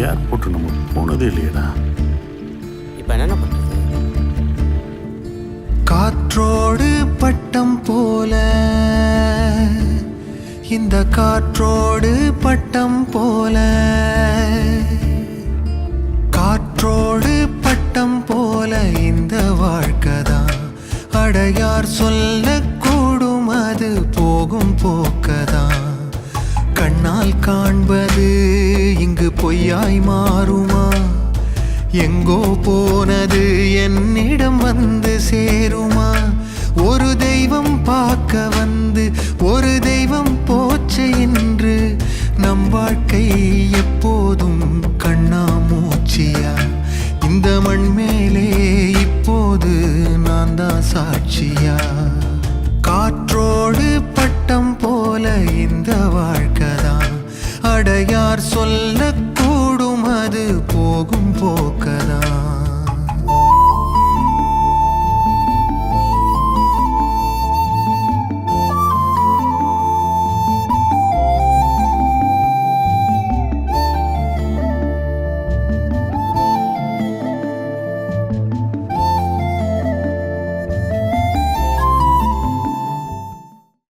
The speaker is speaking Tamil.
ஏர்போர்ட் நம்ம போனதே இல்லையடா. இப்போ என்ன பண்ணுறது? காற்றோடு பட்டம் போல, இந்த காற்றோடு பட்டம் போல, காற்றோடு பட்டம் போல இந்த வாழ்க்கைதான். அடையார் சொல்லக்கூடும் அது போகும் போக்கதான். கண்ணால் காண்பது இங்கு பொய்யாய் மாறுமா? எங்கோ போனது என்னிடம் வந்து சேருமா? ஒரு தெய்வம் பார்க்க வந்து ஒரு தெய்வம் போச்சு இன்று. நம் வாழ்க்கை எப்போதும் கண்ணாமூச்சியா? இந்த மண் மேலே இப்போது நான் தான் சாட்சியா? காற்றோடு பட்டம் போல இந்த வாழ்க்கைதான். அடையார் சொல்லக்கூடும் அது போகும் போக்கதான்.